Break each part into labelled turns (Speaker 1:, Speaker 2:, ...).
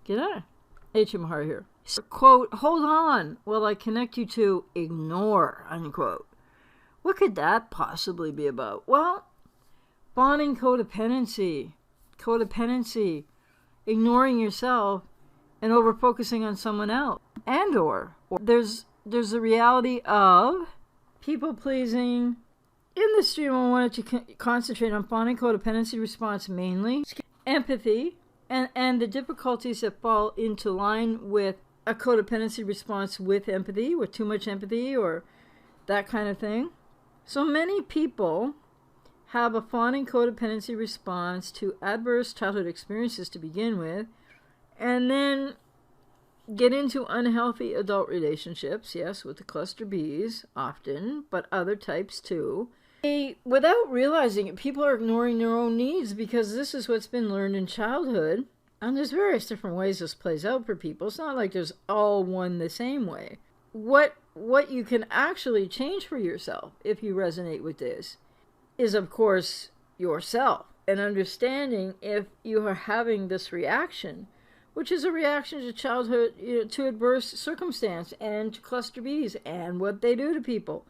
Speaker 1: G'day. H. Mahar here. So, quote, hold on while I connect you to ignore, unquote. What could that possibly be about? Well, bonding codependency, ignoring yourself and over-focusing on someone else. And or there's the reality of people-pleasing. In this stream, I wanted to concentrate on bonding codependency response mainly, empathy, and the difficulties that fall into line with a codependency response with empathy, with too much empathy or that kind of thing. So many people have a fawning codependency response to adverse childhood experiences to begin with, and then get into unhealthy adult relationships, yes, with the cluster Bs often, but other types too. Without realizing it, people are ignoring their own needs because this is what's been learned in childhood. And there's various different ways this plays out for people. It's not like there's all one the same way. What you can actually change for yourself, if you resonate with this, is of course yourself. And understanding if you are having this reaction, which is a reaction to childhood, to adverse circumstance and to cluster Bs and what they do to people.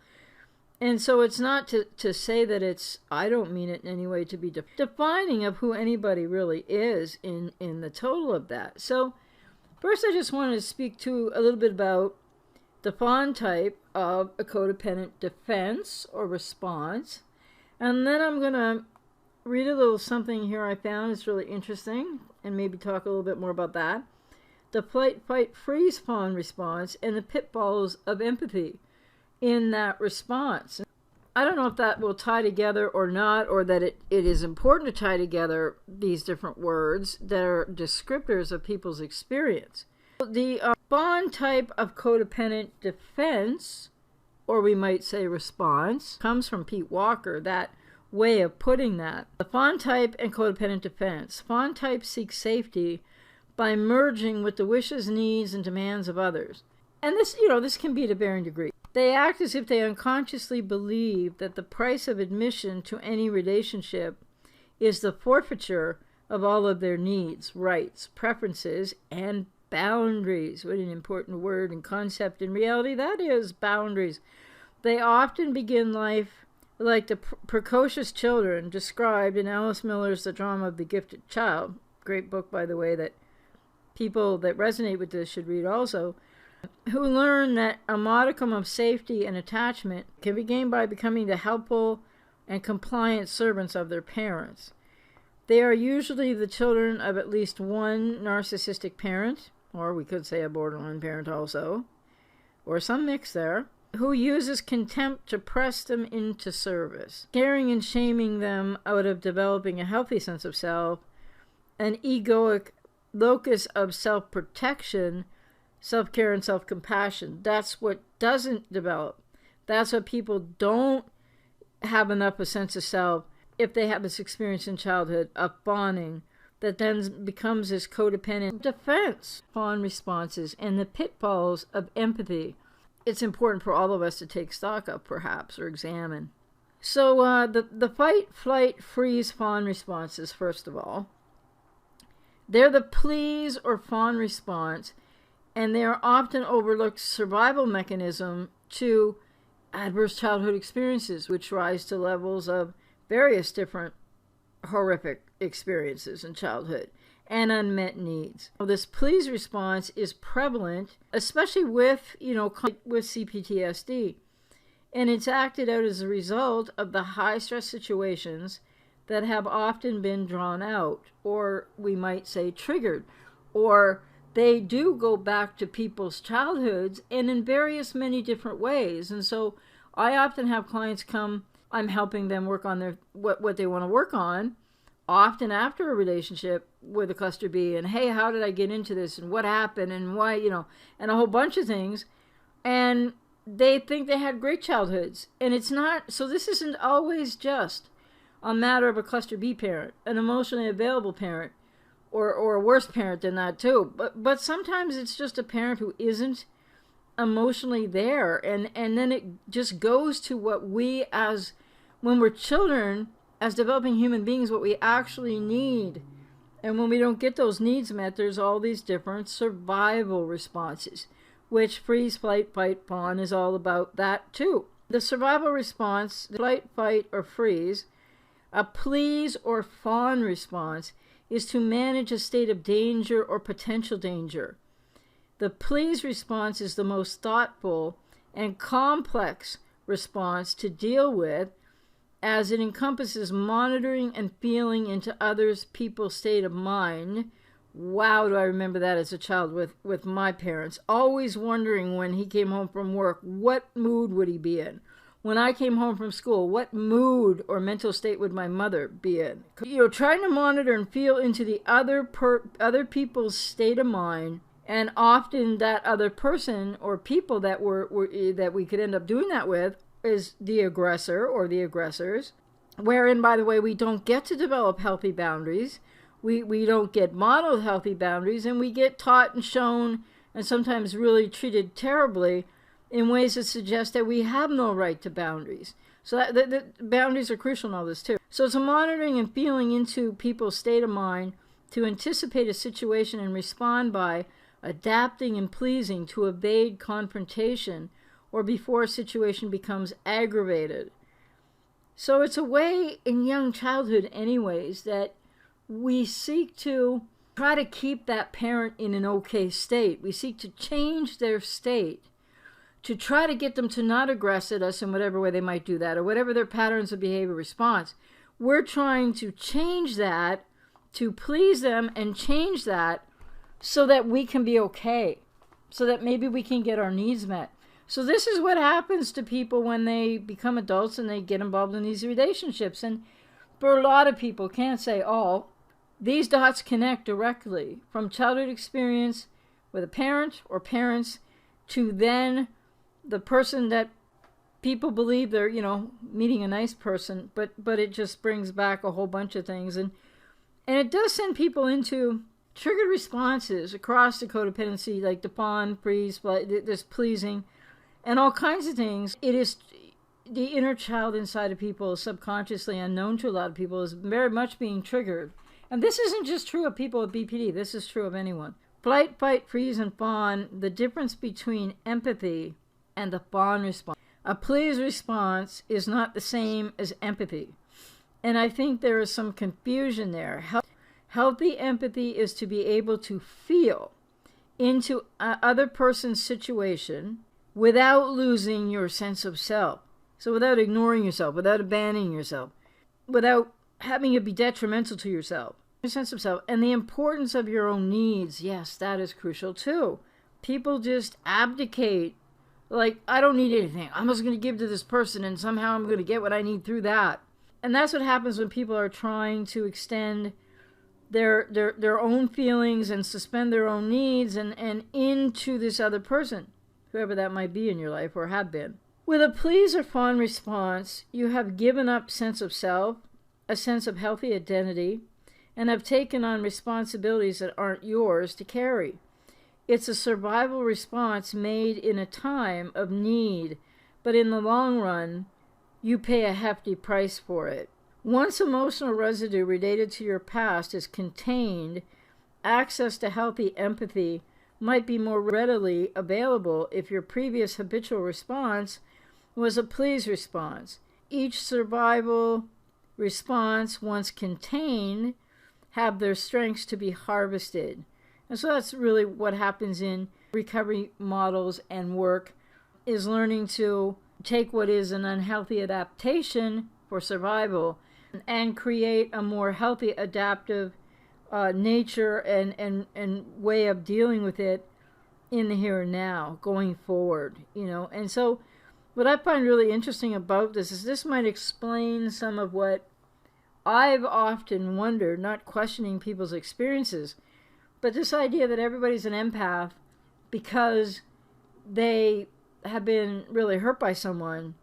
Speaker 1: And so it's not to say that it's, I don't mean it in any way to be defining of who anybody really is in the total of that. So first I just wanted to speak to a little bit about the fawn type of a codependent defense or response. And then I'm going to read a little something here I found. It's really interesting and maybe talk a little bit more about that. The flight, fight, freeze fawn response and the pitfalls of empathy in that response. I don't know if that will tie together or not, or that it is important to tie together these different words that are descriptors of people's experience. The fawn type of codependent defense, or we might say response, comes from Pete Walker, that way of putting that. The fawn type and codependent defense. Fawn type seeks safety by merging with the wishes, needs, and demands of others. And this, this can be to varying degrees. They act as if they unconsciously believe that the price of admission to any relationship is the forfeiture of all of their needs, rights, preferences, and boundaries. What an important word and concept in reality that is, boundaries. They often begin life like the precocious children described in Alice Miller's The Drama of the Gifted Child. Great book, by the way, that people that resonate with this should read also. Who learn that a modicum of safety and attachment can be gained by becoming the helpful and compliant servants of their parents. They are usually the children of at least one narcissistic parent, or we could say a borderline parent also, or some mix there, who uses contempt to press them into service, scaring and shaming them out of developing a healthy sense of self, an egoic locus of self-protection, self-care and self-compassion. That's what doesn't develop. That's what people don't have enough a sense of self if they have this experience in childhood of fawning that then becomes this codependent defense. Fawn responses and the pitfalls of empathy. It's important for all of us to take stock of, perhaps, or examine. So the fight, flight, freeze fawn responses, first of all. They're the please or fawn response, and they are often overlooked survival mechanism to adverse childhood experiences, which rise to levels of various different horrific experiences in childhood and unmet needs. This please response is prevalent, especially with, with CPTSD. And it's acted out as a result of the high stress situations that have often been drawn out, or we might say triggered, or they do go back to people's childhoods and in various many different ways. And so I often have clients come, I'm helping them work on their what they want to work on, often after a relationship with a cluster B, and hey, how did I get into this and what happened and why, and a whole bunch of things. And they think they had great childhoods, and it's not. So this isn't always just a matter of a cluster B parent, an emotionally available parent, or a worse parent than that too. But sometimes it's just a parent who isn't emotionally there, and then it just goes to what we, as when we're children, as developing human beings, what we actually need And when we don't get those needs met, there's all these different survival responses, which freeze, flight, fight, fawn is all about that too. The survival response, flight, fight, or freeze, a please or fawn response, is to manage a state of danger or potential danger. The please response is the most thoughtful and complex response to deal with, as it encompasses monitoring and feeling into others' people's state of mind. Wow, do I remember that as a child with my parents. Always wondering when he came home from work, what mood would he be in? When I came home from school, what mood or mental state would my mother be in? Trying to monitor and feel into the other people's state of mind, and often that other person or people that that we could end up doing that with is the aggressor or the aggressors, wherein, by the way, we don't get to develop healthy boundaries. We don't get modeled healthy boundaries, and we get taught and shown and sometimes really treated terribly in ways that suggest that we have no right to boundaries. So the boundaries are crucial in all this too. So it's a monitoring and feeling into people's state of mind to anticipate a situation and respond by adapting and pleasing to evade confrontation or before a situation becomes aggravated. So it's a way in young childhood anyways that we seek to try to keep that parent in an okay state. We seek to change their state to try to get them to not aggress at us in whatever way they might do that, or whatever their patterns of behavior response. We're trying to change that, to please them and change that so that we can be okay, so that maybe we can get our needs met. So this is what happens to people when they become adults and they get involved in these relationships. And for a lot of people, can't say all, these dots connect directly from childhood experience with a parent or parents to then the person that people believe they're, meeting a nice person, but it just brings back a whole bunch of things. And it does send people into triggered responses across the codependency, like the fawn, freeze, this pleasing, and all kinds of things. It is the inner child inside of people, subconsciously unknown to a lot of people, is very much being triggered. And this isn't just true of people with BPD. This is true of anyone. Flight, fight, freeze, and fawn, the difference between empathy and the fawn response. A please response is not the same as empathy. And I think there is some confusion there. Healthy empathy is to be able to feel into other person's situation without losing your sense of self. So without ignoring yourself, without abandoning yourself, without having it be detrimental to yourself, your sense of self, and the importance of your own needs. Yes, that is crucial too. People just abdicate. Like, I don't need anything. I'm just going to give to this person and somehow I'm going to get what I need through that. And that's what happens when people are trying to extend their own feelings and suspend their own needs and into this other person, whoever that might be in your life or have been. With a please or fawn response, you have given up sense of self, a sense of healthy identity, and have taken on responsibilities that aren't yours to carry. It's a survival response made in a time of need, but in the long run, you pay a hefty price for it. Once emotional residue related to your past is contained, access to healthy empathy might be more readily available if your previous habitual response was a please response. Each survival response, once contained, have their strengths to be harvested. And so that's really what happens in recovery models and work, is learning to take what is an unhealthy adaptation for survival and create a more healthy adaptive nature and way of dealing with it in the here and now going forward, And so what I find really interesting about this is this might explain some of what I've often wondered, not questioning people's experiences, but this idea that everybody's an empath because they have been really hurt by someone,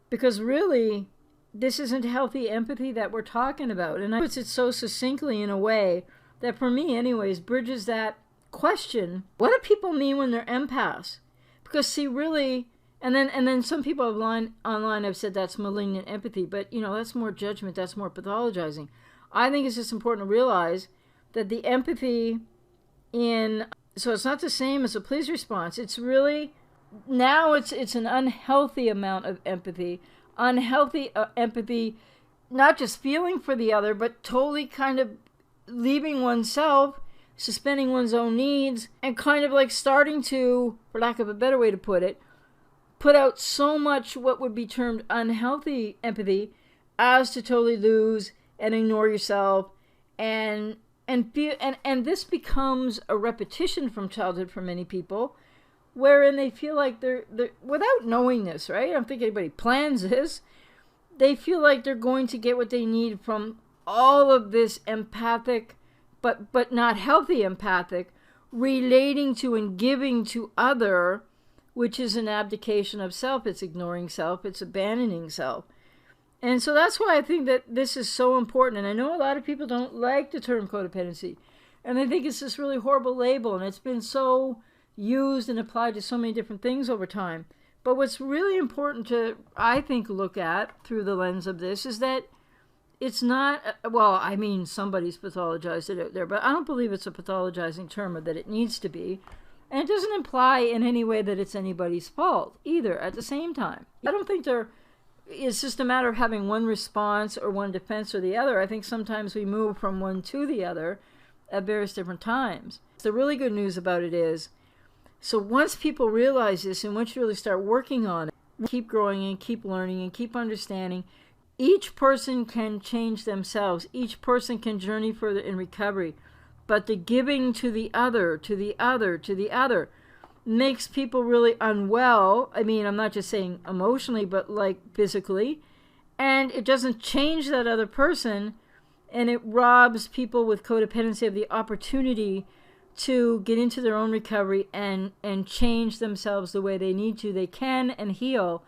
Speaker 1: because really this isn't healthy empathy that we're talking about. And I puts it so succinctly in a way that, for me anyways, bridges that question. What do people mean when they're empaths? Because see, really, and then some people online have said that's malignant empathy, but that's more judgment, that's more pathologizing. I think it's just important to realize that the empathy so it's not the same as a please response. It's really, now it's an unhealthy amount of empathy. Unhealthy empathy, not just feeling for the other, but totally kind of leaving oneself, suspending one's own needs, and kind of like starting to, for lack of a better way to put it, put out so much what would be termed unhealthy empathy as to totally lose and ignore yourself, and this becomes a repetition from childhood for many people, wherein they feel like they're without knowing this, right? I don't think anybody plans this. They feel like they're going to get what they need from all of this empathic, but not healthy empathic, relating to and giving to other, which is an abdication of self. It's ignoring self. It's abandoning self. And so that's why I think that this is so important. And I know a lot of people don't like the term codependency, and they think it's this really horrible label, and it's been so used and applied to so many different things over time. But what's really important to, I think, look at through the lens of this is that it's not, well, I mean, somebody's pathologized it out there, but I don't believe it's a pathologizing term, or that it needs to be. And it doesn't imply in any way that it's anybody's fault either at the same time. I don't think it's just a matter of having one response or one defense or the other. I think sometimes we move from one to the other at various different times. The really good news about it is, so once people realize this, and once you really start working on it, keep growing and keep learning and keep understanding, each person can change themselves. Each person can journey further in recovery. But the giving to the other, to the other, to the other, makes people really unwell. I mean, I'm not just saying emotionally, but like physically. And it doesn't change that other person, and it robs people with codependency of the opportunity to get into their own recovery and change themselves the way they need to. They can and heal